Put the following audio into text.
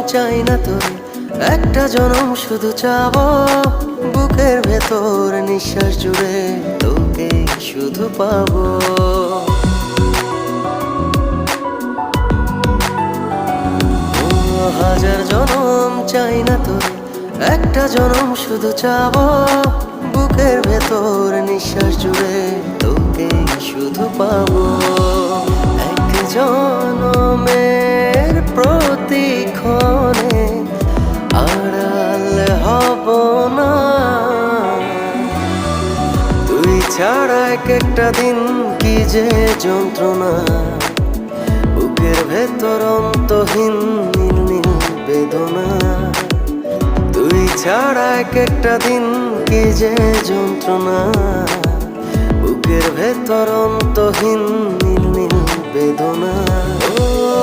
চাই না তোর, একটা জনম শুধু চাবো। বুকের ভেতর নিঃশ্বাস জুড়ে তোকে শুধু পাবো। হাজার জনম চাই না তোর, একটা জনম শুধু চাবো। বুকের ভেতর নিঃশ্বাস জুড়ে তোকে শুধু পাবো। এক জনমের প্রতিক্ষণে আড়াল হব না। তুই ছাড়া এক একটা দিন কি যে যন্ত্রণা। বুকের ভেতর অন্তহীন নীল নীল বেদনা। তুই ছাড়া এক একটা দিন কি যে যন্ত্রণা। বুকের ভেতর অন্তহীন নীল নীল বেদনা।